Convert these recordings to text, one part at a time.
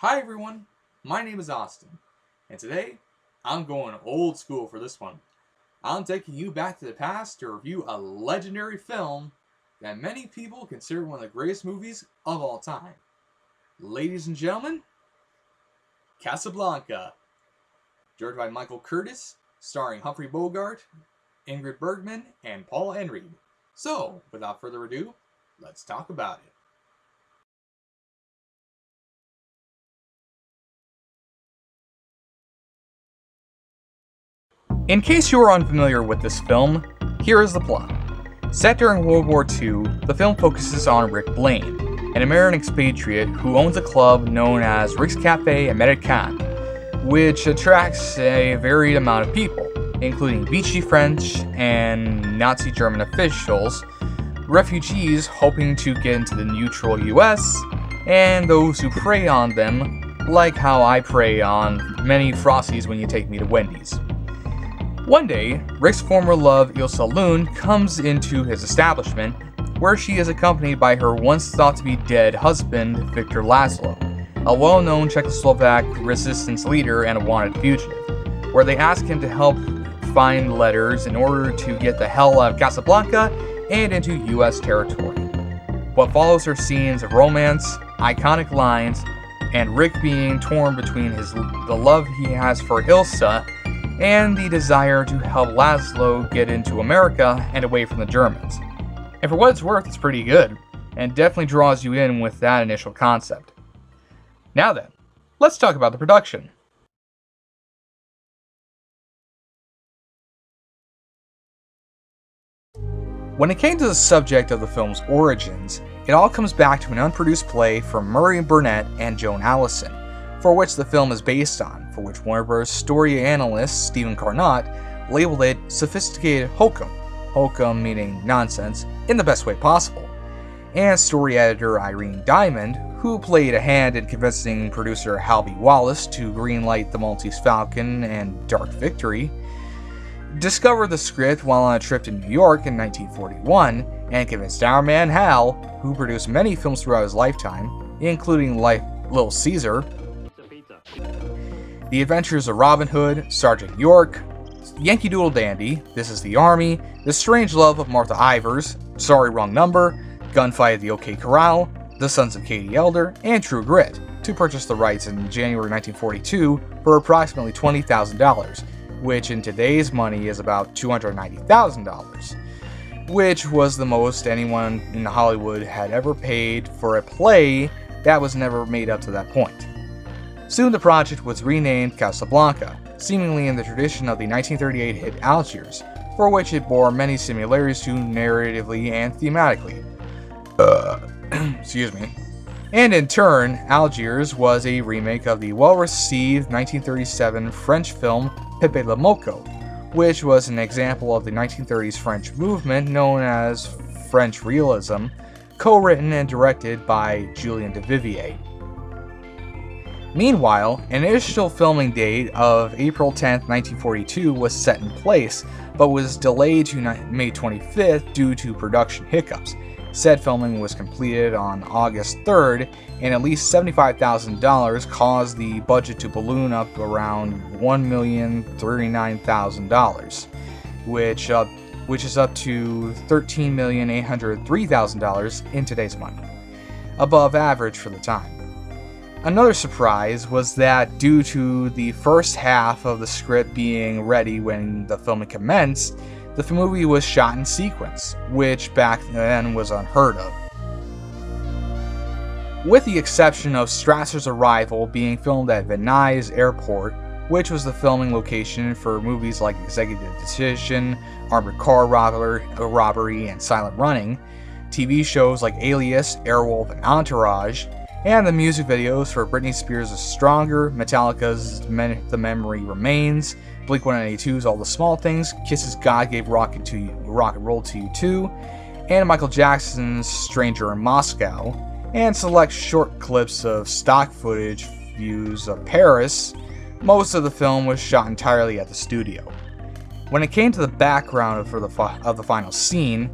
Hi everyone, my name is Austin, and today I'm going old school for this one. I'm taking you back to the past to review a legendary film that many people consider one of the greatest movies of all time. Ladies and gentlemen, Casablanca, directed by Michael Curtis, starring Humphrey Bogart, Ingrid Bergman, and Paul Enried. So, without further ado, let's talk about it. In case you are unfamiliar with this film, here is the plot. Set during World War II, the film focuses on Rick Blaine, an American expatriate who owns a club known as Rick's Cafe American, which attracts a varied amount of people, including Vichy French and Nazi German officials, refugees hoping to get into the neutral US, and those who prey on them, like how I prey on many Frosties when you take me to Wendy's. One day, Rick's former love, Ilsa Lund, comes into his establishment, where she is accompanied by her once-thought-to-be-dead husband, Victor Laszlo, a well-known Czechoslovak resistance leader and a wanted fugitive, where they ask him to help find letters in order to get the hell out of Casablanca and into U.S. territory. What follows are scenes of romance, iconic lines, and Rick being torn between the love he has for Ilsa and the desire to help Laszlo get into America and away from the Germans. And for what it's worth, it's pretty good, and definitely draws you in with that initial concept. Now then, let's talk about the production. When it came to the subject of the film's origins, it all comes back to an unproduced play from Murray Burnett and Joan Allison, for which the film is based on, for which Warner Bros. Story analyst Stephen Carnott labeled it sophisticated hokum, hokum meaning nonsense, in the best way possible, and story editor Irene Diamond, who played a hand in convincing producer Halby Wallace to greenlight The Maltese Falcon and Dark Victory, discovered the script while on a trip to New York in 1941, and convinced our man Hal, who produced many films throughout his lifetime, including Little Caesar, The Adventures of Robin Hood, Sergeant York, Yankee Doodle Dandy, This is the Army, The Strange Love of Martha Ivers, Sorry Wrong Number, Gunfight at the OK Corral, The Sons of Katie Elder, and True Grit, to purchase the rights in January 1942 for approximately $20,000, which in today's money is about $290,000, which was the most anyone in Hollywood had ever paid for a play that was never made up to that point. Soon the project was renamed Casablanca, seemingly in the tradition of the 1938 hit Algiers, for which it bore many similarities to narratively and thematically. Excuse me. And in turn, Algiers was a remake of the well-received 1937 French film Pepe le Moko, which was an example of the 1930s French movement known as French Realism, co-written and directed by Julien Duvivier. Meanwhile, an initial filming date of April 10, 1942 was set in place, but was delayed to May 25th due to production hiccups. Said filming was completed on August 3rd, and at least $75,000 caused the budget to balloon up around $1,039,000, which is up to $13,803,000 in today's money, above average for the time. Another surprise was that due to the first half of the script being ready when the filming commenced, the movie was shot in sequence, which back then was unheard of. With the exception of Strasser's arrival being filmed at Venice Airport, which was the filming location for movies like Executive Decision, Armored Car Robbery, and Silent Running, TV shows like Alias, Airwolf, and Entourage, and the music videos for Britney Spears' Stronger, Metallica's The Memory Remains, Blink-182's All the Small Things, Kiss's God Gave Rock and Roll to You Too, and Michael Jackson's Stranger in Moscow, and select short clips of stock footage views of Paris. Most of the film was shot entirely at the studio. When it came to the background of the final scene,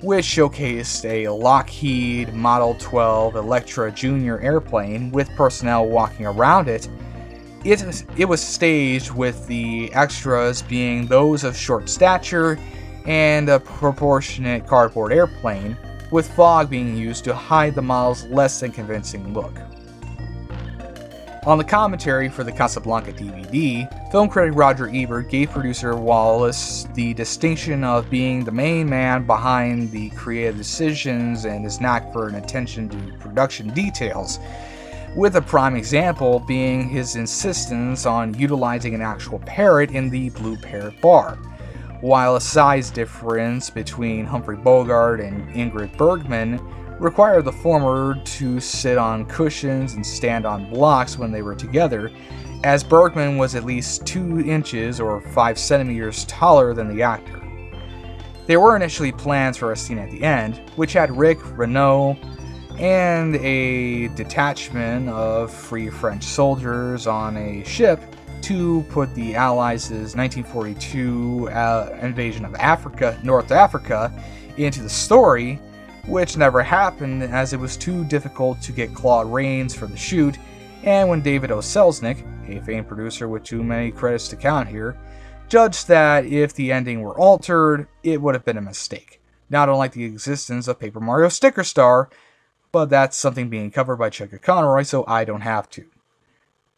which showcased a Lockheed Model 12 Electra Junior airplane with personnel walking around it. It was staged with the extras being those of short stature and a proportionate cardboard airplane, with fog being used to hide the model's less than convincing look. On the commentary for the Casablanca DVD, film critic Roger Ebert gave producer Wallace the distinction of being the main man behind the creative decisions and his knack for an attention to production details, with a prime example being his insistence on utilizing an actual parrot in the Blue Parrot bar. While a size difference between Humphrey Bogart and Ingrid Bergman required the former to sit on cushions and stand on blocks when they were together, as Bergman was at least 2 inches or 5 centimeters taller than the actor. There were initially plans for a scene at the end, which had Rick, Renault, and a detachment of Free French soldiers on a ship to put the Allies' 1942 invasion of North Africa, into the story, which never happened as it was too difficult to get Claude Rains for the shoot, and when David O. Selznick, a famed producer with too many credits to count here, judged that if the ending were altered, it would have been a mistake. Not unlike the existence of Paper Mario Sticker Star, but that's something being covered by Chuck Conroy, so I don't have to.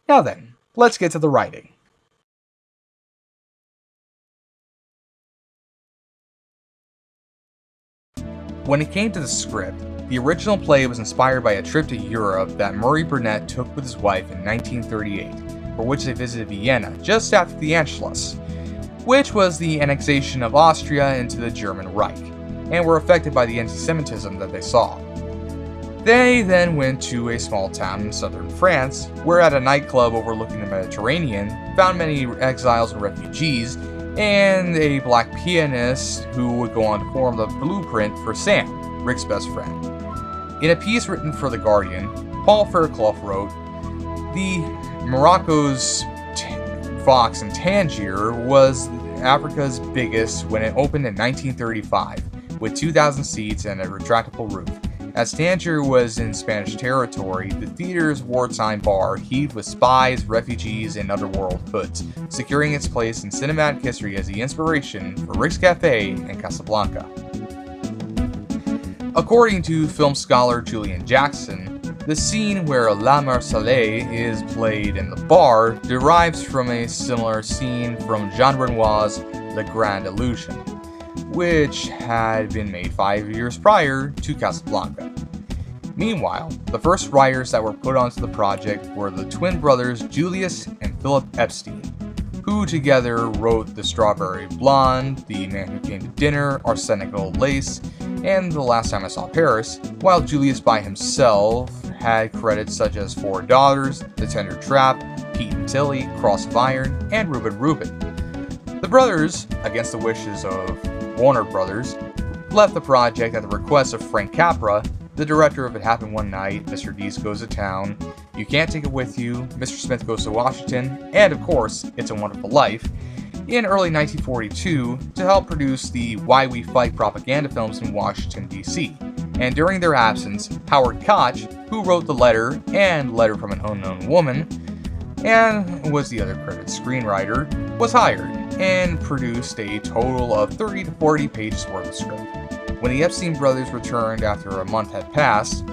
Now then, let's get to the writing. When it came to the script, the original play was inspired by a trip to Europe that Murray Burnett took with his wife in 1938, for which they visited Vienna just after the Anschluss, which was the annexation of Austria into the German Reich, and were affected by the anti-Semitism that they saw. They then went to a small town in southern France, where at a nightclub overlooking the Mediterranean, found many exiles and refugees, and a black pianist who would go on to form the blueprint for Sam, Rick's best friend. In a piece written for The Guardian, Paul Fairclough wrote, "The Morocco's Fox in Tangier was Africa's biggest when it opened in 1935, with 2,000 seats and a retractable roof. As Tangier was in Spanish territory, the theater's wartime bar heaved with spies, refugees, and underworld hoods, securing its place in cinematic history as the inspiration for Rick's Cafe and Casablanca." According to film scholar Julian Jackson, the scene where La Marseillaise is played in the bar derives from a similar scene from Jean Renoir's The Grand Illusion, which had been made 5 years prior to Casablanca. Meanwhile, the first writers that were put onto the project were the twin brothers Julius and Philip Epstein, who together wrote The Strawberry Blonde, The Man Who Came to Dinner, Arsenic Old Lace, and The Last Time I Saw Paris, while Julius by himself had credits such as Four Daughters, The Tender Trap, Pete and Tilly, Cross of Iron, and Reuben Reuben. The brothers, against the wishes of Warner Brothers, left the project at the request of Frank Capra, the director of It Happened One Night, Mr. Deeds Goes to Town, You Can't Take It With You, Mr. Smith Goes to Washington, and of course, It's a Wonderful Life, in early 1942 to help produce the Why We Fight propaganda films in Washington, D.C. And during their absence, Howard Koch, who wrote The Letter and Letter from an Unknown Woman, and was the other credited screenwriter, was hired and produced a total of 30 to 40 pages worth of script. When the Epstein brothers returned after a month had passed,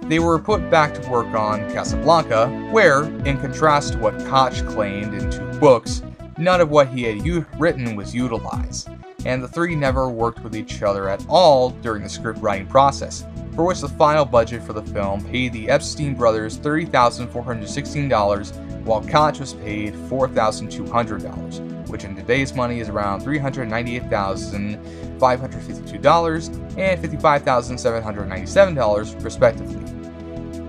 they were put back to work on Casablanca, where, in contrast to what Koch claimed in 2 books, none of what he had written was utilized, and the three never worked with each other at all during the script writing process, for which the final budget for the film paid the Epstein brothers $30,416, while Koch was paid $4,200, which in today's money is around $398,552 and $55,797 respectively.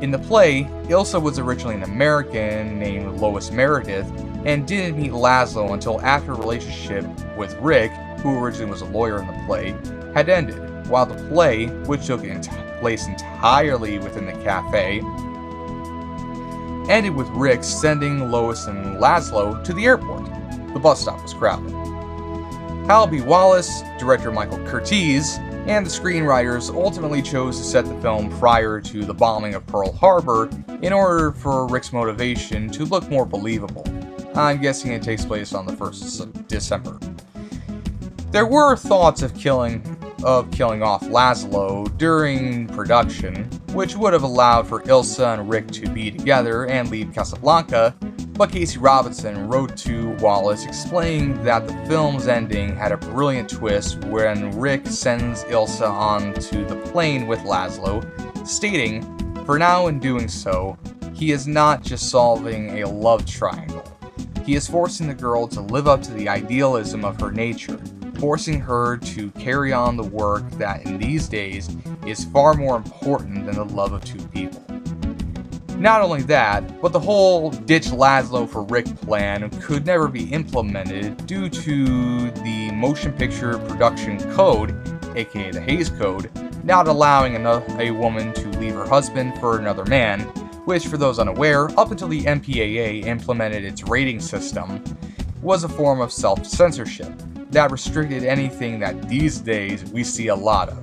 In the play, Ilsa was originally an American named Lois Meredith and didn't meet Laszlo until after a relationship with Rick, who originally was a lawyer in the play, had ended, while the play, which took place entirely within the cafe, ended with Rick sending Lois and Laszlo to the airport. The bus stop was crowded. Hal B. Wallace, director Michael Curtiz, and the screenwriters ultimately chose to set the film prior to the bombing of Pearl Harbor in order for Rick's motivation to look more believable. I'm guessing it takes place on the 1st of December. There were thoughts of killing off Laszlo during production, which would have allowed for Ilsa and Rick to be together and leave Casablanca, but Casey Robinson wrote to Wallace explaining that the film's ending had a brilliant twist when Rick sends Ilsa onto the plane with Laszlo, stating, "For now in doing so, he is not just solving a love triangle. He is forcing the girl to live up to the idealism of her nature, forcing her to carry on the work that in these days is far more important than the love of two people." Not only that, but the whole ditch Laszlo for Rick plan could never be implemented due to the motion picture production code, aka the Hays Code, not allowing a woman to leave her husband for another man, which for those unaware, up until the MPAA implemented its rating system, was a form of self-censorship that restricted anything that these days we see a lot of.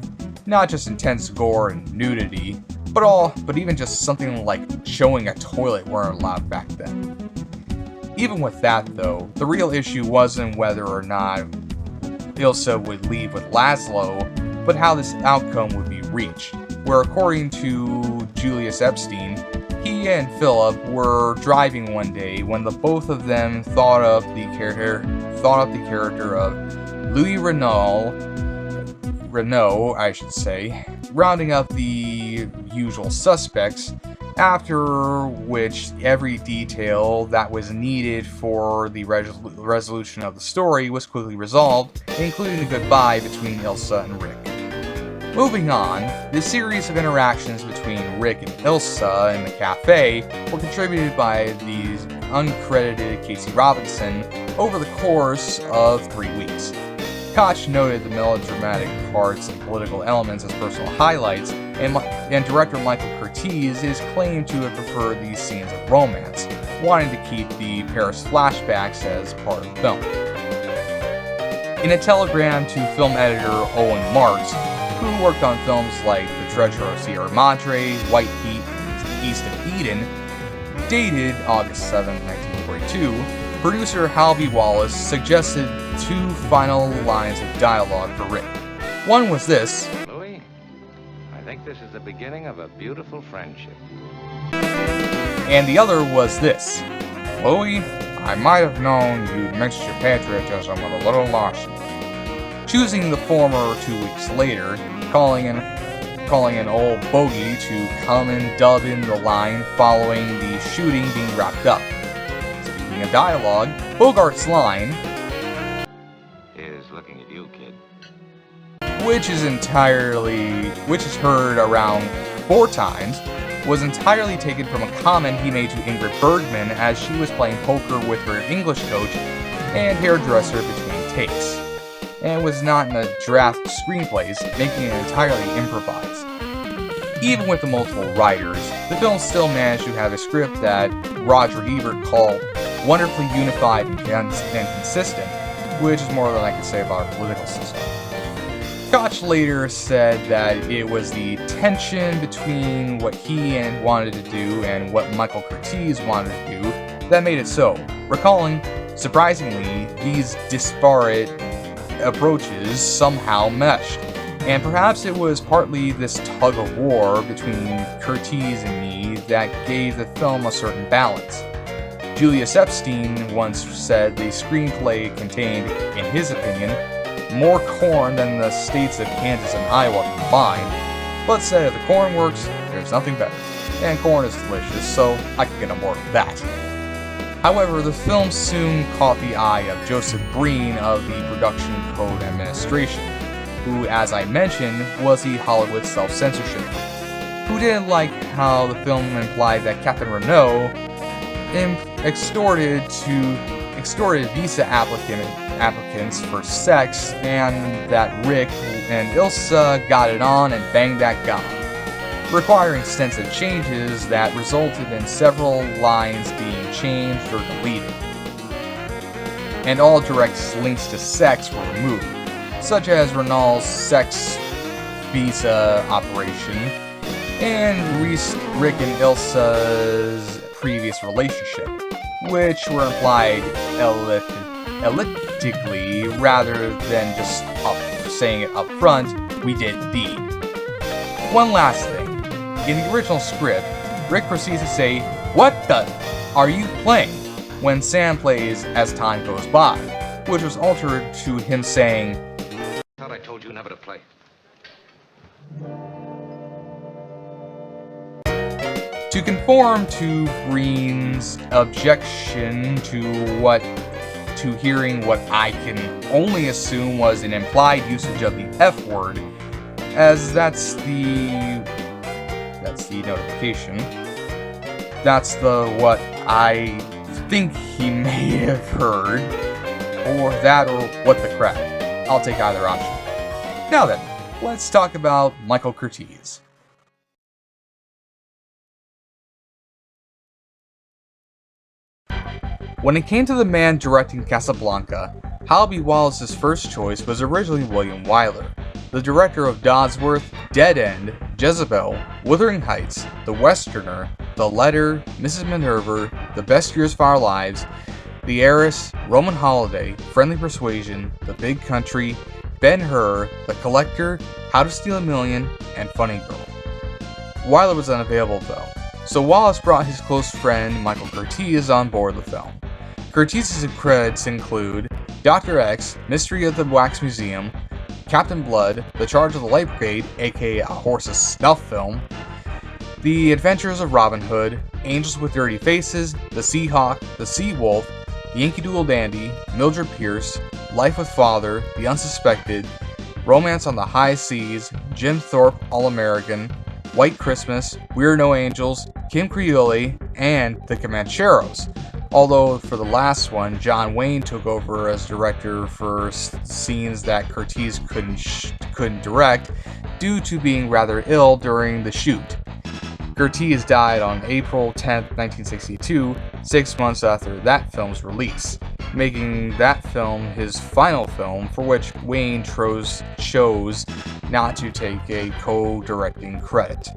Not just intense gore and nudity, but even just something like showing a toilet weren't allowed back then. Even with that though, the real issue wasn't whether or not Ilsa would leave with Laszlo, but how this outcome would be reached, where according to Julius Epstein, he and Philip were driving one day when the both of them thought up the character of Louis Renault, rounding up the usual suspects, after which every detail that was needed for the resolution of the story was quickly resolved, including the goodbye between Ilsa and Rick. Moving on, the series of interactions between Rick and Ilsa in the cafe were contributed by the uncredited Casey Robinson over the course of 3 weeks. Koch noted the melodramatic parts and political elements as personal highlights, and director Michael Curtiz is claimed to have preferred these scenes of romance, wanting to keep the Paris flashbacks as part of the film. In a telegram to film editor Owen Marks, who worked on films like The Treasure of Sierra Madre, White Heat, and East of Eden, dated August 7, 1942, producer Hal B. Wallace suggested 2 final lines of dialogue for Rick. One was this: "Louis, I think this is the beginning of a beautiful friendship." And the other was this: "Louis, I might have known you'd mixed your patriotism with a little larceny." Choosing the former 2 weeks later, calling an old bogey to come and dub in the line following the shooting being wrapped up. Speaking of dialogue, Bogart's line, "Here's looking at you, kid," which is heard around 4 times, was entirely taken from a comment he made to Ingrid Bergman as she was playing poker with her English coach and hairdresser between takes, and was not in the draft screenplays, making it entirely improvised. Even with the multiple writers, the film still managed to have a script that Roger Ebert called wonderfully unified and consistent, which is more than I could say about our political system. Koch later said that it was the tension between what he wanted to do and what Michael Curtiz wanted to do that made it so, recalling, surprisingly, these disparate approaches somehow meshed. And perhaps it was partly this tug of war between Curtiz and me that gave the film a certain balance. Julius Epstein once said the screenplay contained, in his opinion, more corn than the states of Kansas and Iowa combined, but said if the corn works, there's nothing better. And corn is delicious, so I can get on board with that. However, the film soon caught the eye of Joseph Breen of the Production Code Administration, who, as I mentioned, was the Hollywood self-censorship group, who didn't like how the film implied that Captain Renault extorted visa applicants for sex, and that Rick and Ilsa got it on and banged that gum, requiring extensive changes that resulted in several lines being changed or deleted. And all direct links to sex were removed, such as Renault's sex visa operation, and Rick and Ilsa's previous relationship, which were implied elliptically rather than just saying it up front, we did the deed. One last thing. In the original script, Rick proceeds to say, "What the are you playing?" when Sam plays "As Time Goes By," which was altered to him saying, "I thought I told you never to play." To conform to Green's objection to hearing what I can only assume was an implied usage of the F word, as that's the notification. That's what I think he may have heard, or what the crap. I'll take either option. Now then, let's talk about Michael Curtiz. When it came to the man directing Casablanca, Hal B. Wallace's first choice was originally William Wyler, the director of Dodsworth, Dead End, Jezebel, Wuthering Heights, The Westerner, The Letter, Mrs. Minerva, The Best Years of Our Lives, The Heiress, Roman Holiday, Friendly Persuasion, The Big Country, Ben-Hur, The Collector, How to Steal a Million, and Funny Girl. Wyler was unavailable though, so Wallace brought his close friend Michael Curtiz on board the film. Curtiz's credits include Dr. X, Mystery of the Wax Museum, Captain Blood, The Charge of the Light Brigade, aka a horse's snuff film, The Adventures of Robin Hood, Angels with Dirty Faces, The Seahawk, The Sea Wolf, Yankee Doodle Dandy, Mildred Pierce, Life with Father, The Unsuspected, Romance on the High Seas, Jim Thorpe, All-American, White Christmas, We're No Angels, Kim Creole, and The Comancheros. Although for the last one, John Wayne took over as director for scenes that Curtiz couldn't direct due to being rather ill during the shoot. Curtiz died on April 10, 1962, 6 months after that film's release, making that film his final film, for which Wayne chose not to take a co-directing credit.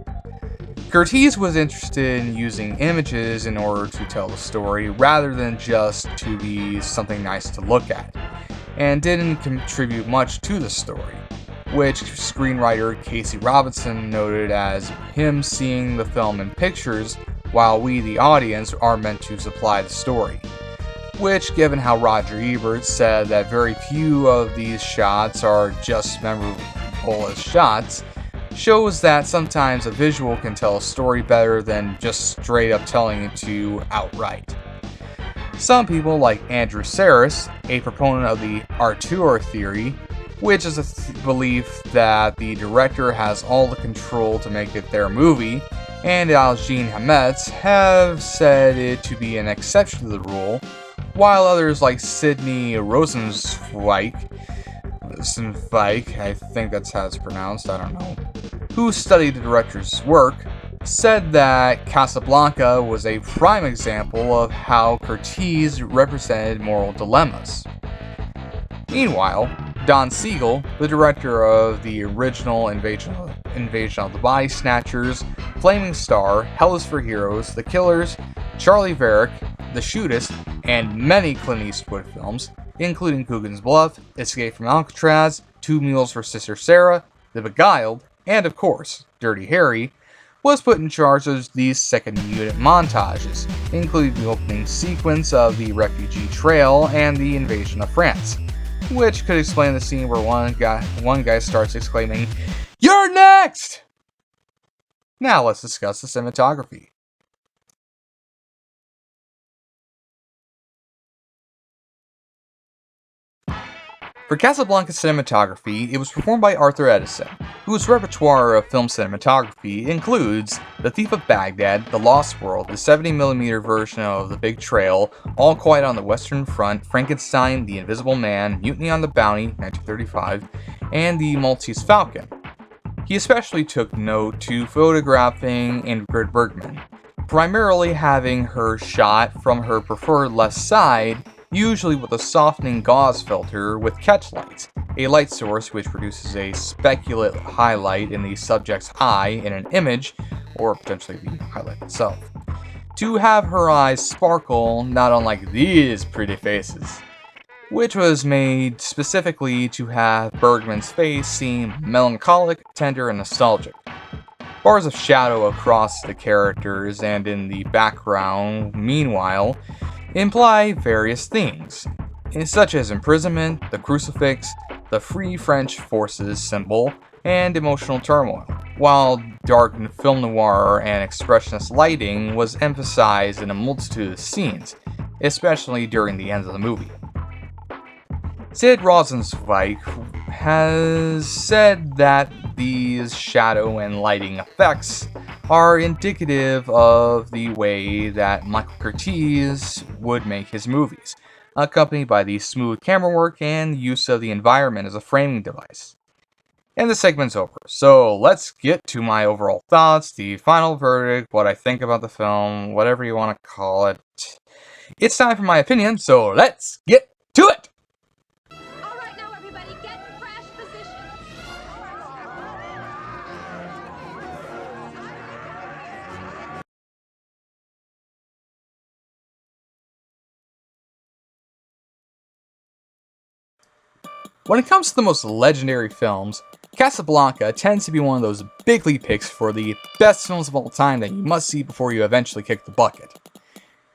Curtiz was interested in using images in order to tell the story rather than just to be something nice to look at, and didn't contribute much to the story, which screenwriter Casey Robinson noted as him seeing the film in pictures while we, the audience, are meant to supply the story. Which, given how Roger Ebert said that very few of these shots are just memorable as shots, shows that sometimes a visual can tell a story better than just straight up telling it to you outright. Some people, like Andrew Saris, a proponent of the auteur theory, which is a belief that the director has all the control to make it their movie, and Algene Hametz have said it to be an exception to the rule, while others like Sidney Rosenzweig, I think that's how it's pronounced, I don't know, who studied the director's work, said that Casablanca was a prime example of how Curtiz represented moral dilemmas. Meanwhile, Don Siegel, the director of the original Invasion of the Body Snatchers, Flaming Star, Hell is for Heroes, The Killers, Charlie Varick, The Shootist, and many Clint Eastwood films, including Coogan's Bluff, Escape from Alcatraz, Two Mules for Sister Sarah, The Beguiled, and of course, Dirty Harry, was put in charge of these second unit montages, including the opening sequence of the Refugee Trail and the invasion of France, which could explain the scene where one guy starts exclaiming, "You're next!" Now let's discuss the cinematography. For Casablanca's cinematography, it was performed by Arthur Edison, whose repertoire of film cinematography includes The Thief of Baghdad, The Lost World, the 70mm version of The Big Trail, All Quiet on the Western Front, Frankenstein, The Invisible Man, Mutiny on the Bounty, 1935, and The Maltese Falcon. He especially took note to photographing Ingrid Bergman, primarily having her shot from her preferred left side, usually with a softening gauze filter with catch lights, a light source which produces a speculate highlight in the subject's eye in an image, or potentially the highlight itself, to have her eyes sparkle not unlike these pretty faces, which was made specifically to have Bergman's face seem melancholic, tender, and nostalgic. Bars of shadow across the characters and in the background, meanwhile, imply various things, such as imprisonment, the crucifix, the Free French Forces symbol, and emotional turmoil, while dark film noir and expressionist lighting was emphasized in a multitude of scenes, especially during the end of the movie. Sid Rosenzweig has said that these shadow and lighting effects are indicative of the way that Michael Curtiz would make his movies, accompanied by the smooth camera work and use of the environment as a framing device. And the segment's over, so let's get to my overall thoughts, the final verdict, what I think about the film, whatever you want to call it. It's time for my opinion, so let's get to it! Alright, now everybody, get in crash position. When it comes to the most legendary films, Casablanca tends to be one of those big league picks for the best films of all time that you must see before you eventually kick the bucket.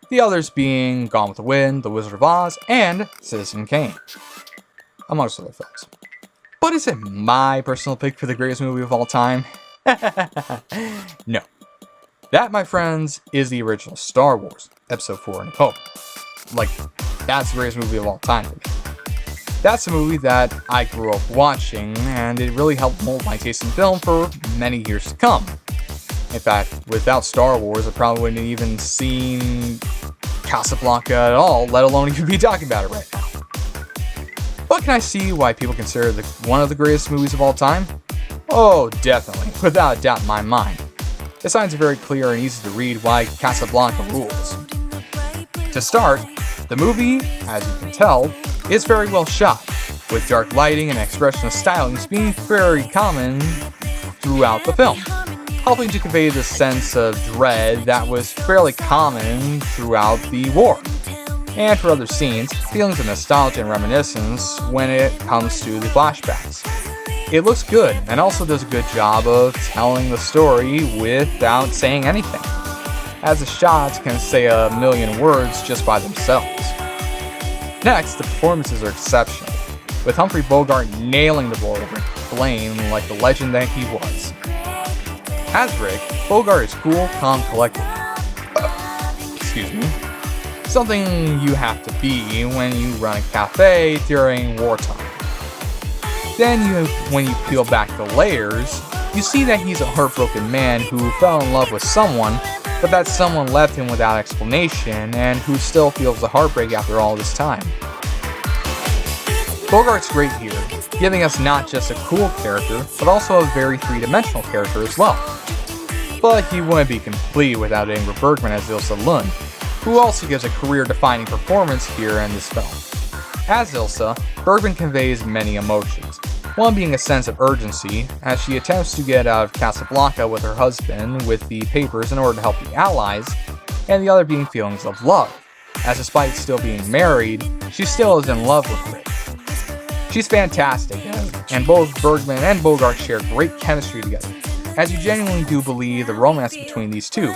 The others being Gone with the Wind, The Wizard of Oz, and Citizen Kane, amongst other films. But is it my personal pick for the greatest movie of all time? No. That, my friends, is the original Star Wars, Episode 4 and Hope. Like, that's the greatest movie of all time to me. That's a movie that I grew up watching, and it really helped mold my taste in film for many years to come. In fact, without Star Wars, I probably wouldn't have even seen Casablanca at all, let alone even be talking about it right now. But can I see why people consider it one of the greatest movies of all time? Oh, definitely, without a doubt in my mind. The signs are very clear and easy to read why Casablanca rules. To start, the movie, as you can tell, is very well shot, with dark lighting and expressionist stylings being very common throughout the film, helping to convey the sense of dread that was fairly common throughout the war. And for other scenes, feelings of nostalgia and reminiscence when it comes to the flashbacks. It looks good, and also does a good job of telling the story without saying anything, as the shots can say a million words just by themselves. Next, the performances are exceptional, with Humphrey Bogart nailing the role of Rick Blaine like the legend that he was. As Rick, Bogart is cool, calm, collected. Excuse me. Something you have to be when you run a cafe during wartime. Then when you peel back the layers, you see that he's a heartbroken man who fell in love with someone, but that someone left him without explanation and who still feels the heartbreak after all this time. Bogart's great here, giving us not just a cool character, but also a very three-dimensional character as well. But he wouldn't be complete without Ingrid Bergman as Ilsa Lund, who also gives a career-defining performance here in this film. As Ilsa, Bergman conveys many emotions, one being a sense of urgency, as she attempts to get out of Casablanca with her husband with the papers in order to help the Allies, and the other being feelings of love, as despite still being married, she still is in love with Rick. She's fantastic, and both Bergman and Bogart share great chemistry together, as you genuinely do believe the romance between these two,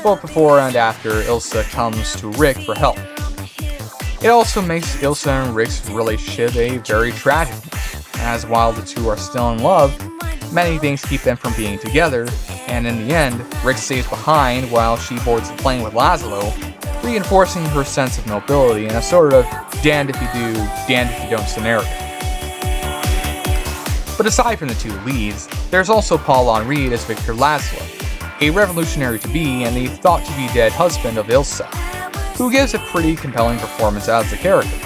both before and after Ilsa comes to Rick for help. It also makes Ilsa and Rick's relationship a very tragic one, as while the two are still in love, many things keep them from being together, and in the end, Rick stays behind while she boards the plane with Laszlo, reinforcing her sense of nobility in a sort of damned if you do, damned if you don't scenario. But aside from the two leads, there's also Paul Henri as Victor Laszlo, a revolutionary to-be and the thought-to-be-dead husband of Ilsa, who gives a pretty compelling performance as the character.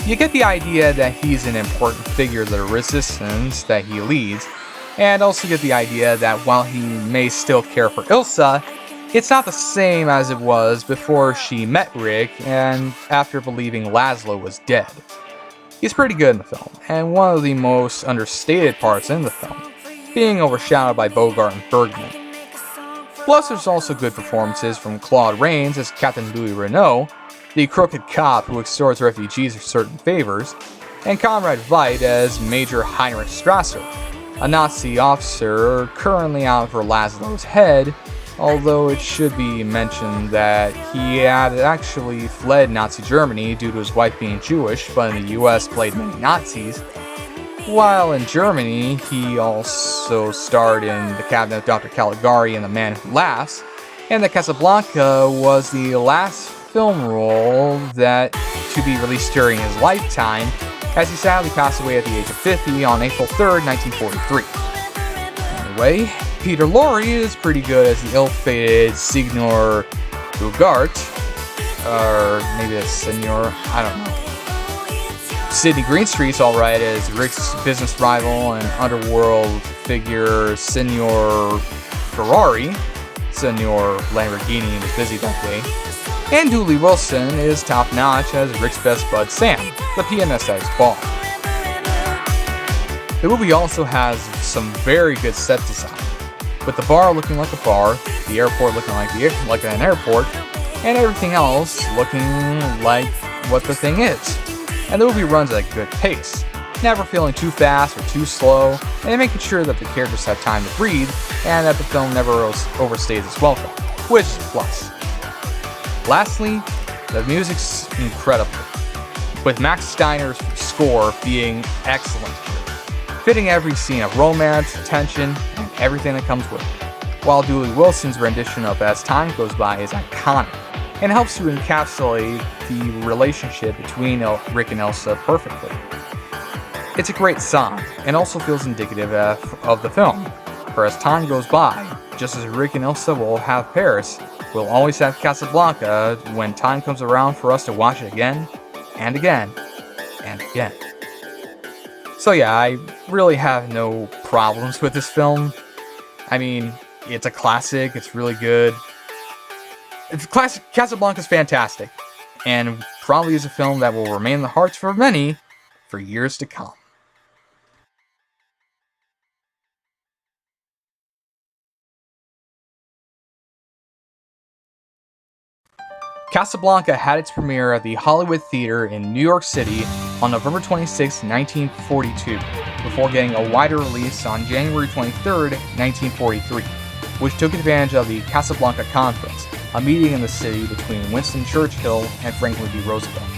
You get the idea that he's an important figure of the resistance that he leads, and also get the idea that while he may still care for Ilsa, it's not the same as it was before she met Rick and after believing Laszlo was dead. He's pretty good in the film, and one of the most understated parts in the film, being overshadowed by Bogart and Bergman. Plus, there's also good performances from Claude Rains as Captain Louis Renault, the crooked cop who extorts refugees for certain favors, and Conrad Veidt as Major Heinrich Strasser, a Nazi officer currently out for Laszlo's head, although it should be mentioned that he had actually fled Nazi Germany due to his wife being Jewish, but in the US played many Nazis. While in Germany, he also starred in The Cabinet of Dr. Caligari and The Man Who Laughs, and that Casablanca was the last film role that to be released during his lifetime, as he sadly passed away at the age of 50 on April 3rd, 1943. Anyway, Peter Lorre is pretty good as the ill-fated Signor Ugart, or maybe it's Senor, I don't know. Sidney Greenstreet's alright as Rick's business rival and underworld figure Senor Ferrari. Senor Lamborghini was busy that day. And Dooley Wilson is top-notch as Rick's best bud Sam, the pianist at his bar. The movie also has some very good set design, with the bar looking like a bar, the airport looking like an airport, and everything else looking like what the thing is. And the movie runs at a good pace, never feeling too fast or too slow, and making sure that the characters have time to breathe, and that the film never overstays its welcome, which is a plus. Lastly, the music's incredible, with Max Steiner's score being excellent, fitting every scene of romance, tension, and everything that comes with it, while Dooley Wilson's rendition of As Time Goes By is iconic, and helps to encapsulate the relationship between Rick and Elsa perfectly. It's a great song, and also feels indicative of the film, for as time goes by, just as Rick and Elsa will have Paris, we'll always have Casablanca when time comes around for us to watch it again, and again, and again. So yeah, I really have no problems with this film. I mean, it's a classic, it's really good. It's classic. Casablanca's fantastic, and probably is a film that will remain in the hearts for many for years to come. Casablanca had its premiere at the Hollywood Theater in New York City on November 26, 1942, before getting a wider release on January 23, 1943, which took advantage of the Casablanca Conference, a meeting in the city between Winston Churchill and Franklin D. Roosevelt.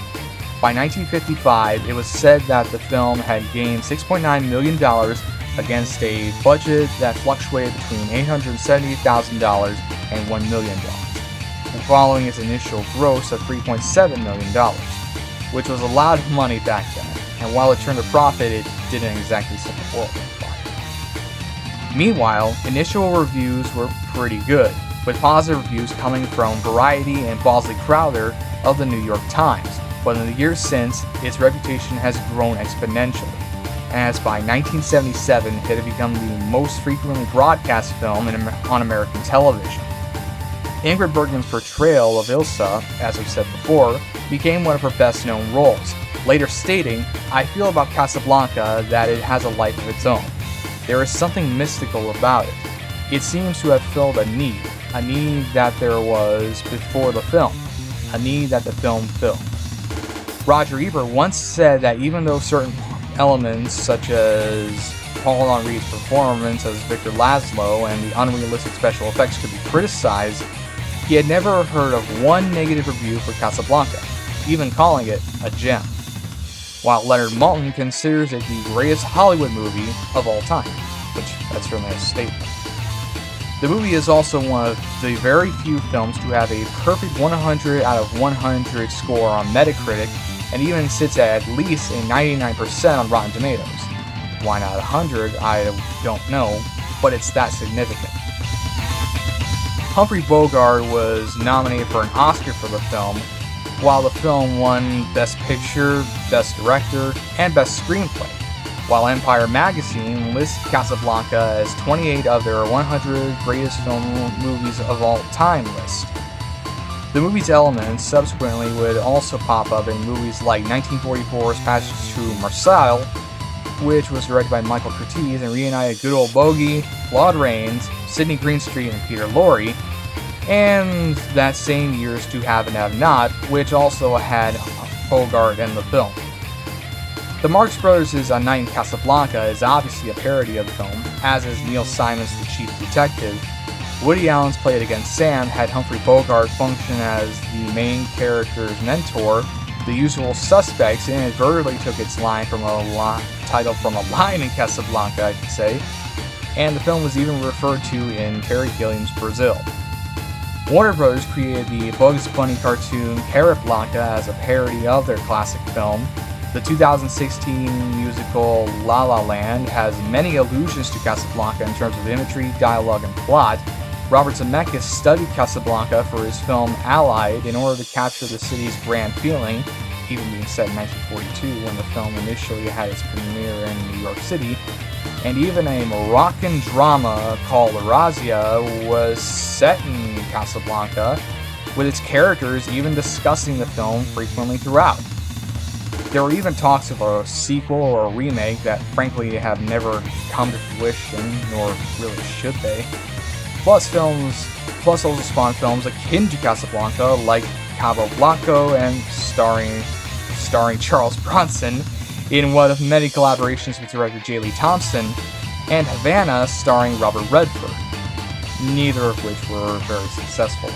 By 1955, it was said that the film had gained $6.9 million against a budget that fluctuated between $870,000 and $1 million, following its initial gross of $3.7 million, which was a lot of money back then, and while it turned a profit, it didn't exactly set the world on fire. Meanwhile, initial reviews were pretty good, with positive reviews coming from Variety and Bosley Crowther of the New York Times, but in the years since, its reputation has grown exponentially, as by 1977 it had become the most frequently broadcast film on American television. Ingrid Bergman's portrayal of Ilsa, as I've said before, became one of her best-known roles, later stating, "I feel about Casablanca that it has a life of its own. There is something mystical about it. It seems to have filled a need that there was before the film, a need that the film filled." Roger Ebert once said that even though certain elements such as Paul Henry's performance as Victor Laszlo and the unrealistic special effects could be criticized, he had never heard of one negative review for Casablanca, even calling it a gem, while Leonard Maltin considers it the greatest Hollywood movie of all time, which that's certainly a statement. The movie is also one of the very few films to have a perfect 100 out of 100 score on Metacritic, and even sits at least a 99% on Rotten Tomatoes. Why not 100? I don't know, but it's that significant. Humphrey Bogart was nominated for an Oscar for the film, while the film won Best Picture, Best Director, and Best Screenplay, while Empire Magazine lists Casablanca as 28 of their 100 greatest film movies of all time list. The movie's elements subsequently would also pop up in movies like 1944's Passage to Marseille, which was directed by Michael Curtiz and reunited good old Bogey, Claude Rains, Sidney Greenstreet, and Peter Lorre, and that same year's To Have and Have Not, which also had Hagar in the film. The Marx Brothers' A Night in Casablanca is obviously a parody of the film, as is Neil Simon's The Chief Detective. Woody Allen's Play It Again Sam had Humphrey Bogart function as the main character's mentor. The Usual Suspects inadvertently took its line from title from a line in Casablanca, I should say, and the film was even referred to in Terry Gilliam's Brazil. Warner Bros. Created the Bugs Bunny cartoon Carrot Blanca as a parody of their classic film. The 2016 musical La La Land has many allusions to Casablanca in terms of imagery, dialogue, and plot. Robert Zemeckis studied Casablanca for his film Allied in order to capture the city's grand feeling, even being set in 1942 when the film initially had its premiere in New York City. And even a Moroccan drama called Razia was set in Casablanca, with its characters even discussing the film frequently throughout. There were even talks of a sequel or a remake that frankly have never come to fruition, nor really should they. Plus also spawned films akin to Casablanca, like Cabo Blanco and starring Charles Bronson in one of many collaborations with director J. Lee Thompson, and Havana starring Robert Redford, neither of which were very successful.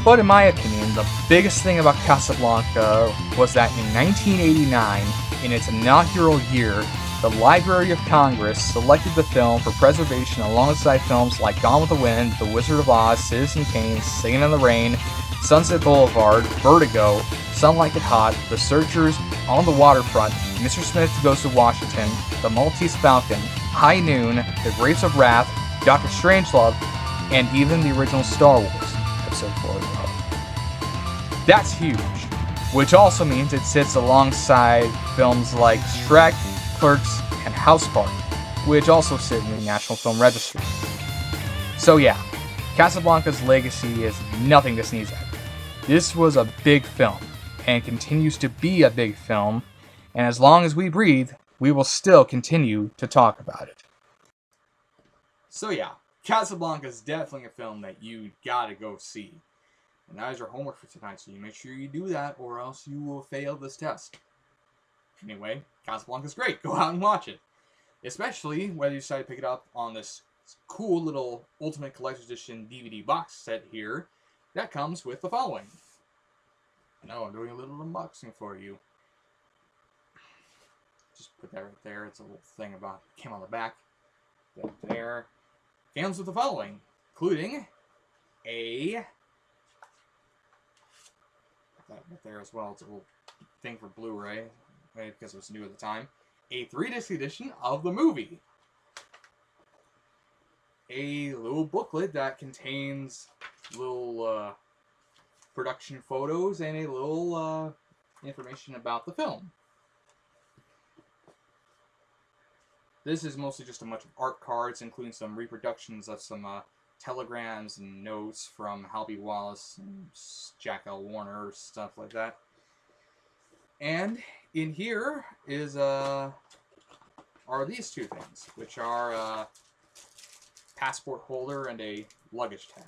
But in my opinion, the biggest thing about Casablanca was that in 1989, in its inaugural year, the Library of Congress selected the film for preservation alongside films like Gone with the Wind, The Wizard of Oz, Citizen Kane, Singing in the Rain, Sunset Boulevard, Vertigo, Some Like It Hot, The Searchers, On the Waterfront, Mr. Smith Goes to Washington, The Maltese Falcon, High Noon, The Grapes of Wrath, Dr. Strangelove, and even the original Star Wars, Episode 4 as well. That's huge, which also means it sits alongside films like Shrek, Clerks, and House Party, which also sit in the National Film Registry. So yeah, Casablanca's legacy is nothing to sneeze at. This was a big film, and continues to be a big film, and as long as we breathe, we will still continue to talk about it. So yeah, Casablanca is definitely a film that you gotta go see. And that is your homework for tonight, so you make sure you do that, or else you will fail this test. Anyway, Casablanca's great. Go out and watch it. Especially whether you decide to pick it up on this cool little Ultimate Collector's Edition DVD box set here that comes with the following. No, I'm doing a little unboxing for you. Just put that right there. It's a little thing about it came on the back. That there. Comes with the following, including a... Put that right there as well. It's a little thing for Blu-ray. Because it was new at the time, a 3-disc edition of the movie. A little booklet that contains little production photos and a little information about the film. This is mostly just a bunch of art cards, including some reproductions of some telegrams and notes from Hal B. Wallace and Jack L. Warner, stuff like that. And in here is are these two things, which are a passport holder and a luggage tag.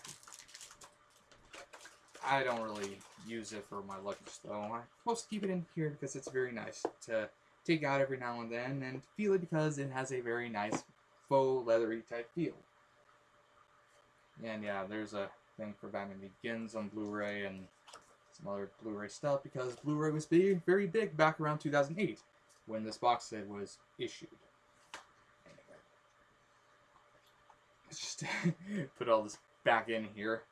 I don't really use it for my luggage, though. I'm supposed to keep it in here because it's very nice to take out every now and then and feel it because it has a very nice faux leathery type feel. And yeah, there's a thing for Batman Begins on Blu-ray and some other Blu-ray stuff because Blu-ray was very big back around 2008 when this box set was issued. Anyway, let's just put all this back in here.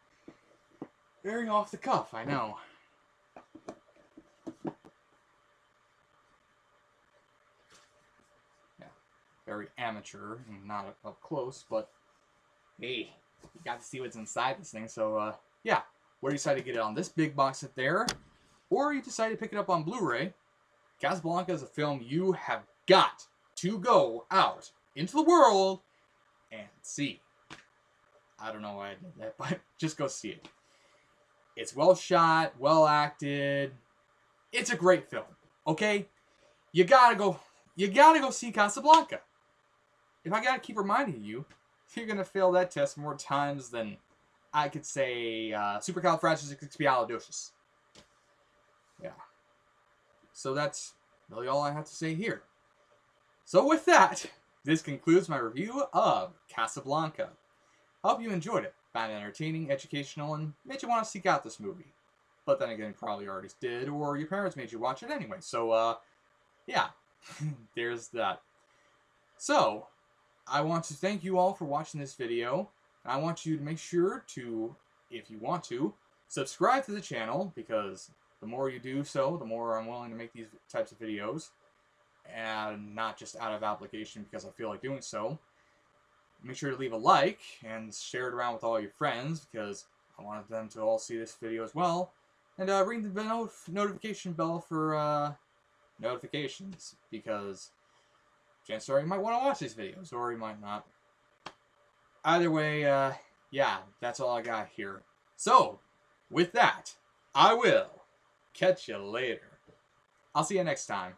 Very off the cuff, I know. Yeah, very amateur and not up close, but hey, you got to see what's inside this thing, so yeah. Whether you decide to get it on this big box set there, or you decide to pick it up on Blu-ray, Casablanca is a film you have got to go out into the world and see. I don't know why I did that, but just go see it. It's well shot, well acted. It's a great film. Okay? You gotta go see Casablanca. If I gotta keep reminding you, you're gonna fail that test more times than I could say supercalifragilisticexpialidocious. Yeah. So that's really all I have to say here. So with that, this concludes my review of Casablanca. I hope you enjoyed it, found it entertaining, educational, and made you want to seek out this movie. But then again, you probably already did, or your parents made you watch it anyway. So, yeah, there's that. So, I want to thank you all for watching this video. I want you to make sure to, if you want to, subscribe to the channel, because the more you do so, the more I'm willing to make these types of videos, and not just out of obligation because I feel like doing so. Make sure to leave a like and share it around with all your friends, because I wanted them to all see this video as well. And ring the notification bell for notifications, because chances are you might want to watch these videos, or you might not. Either way, yeah, that's all I got here. So, with that, I will catch you later. I'll see you next time.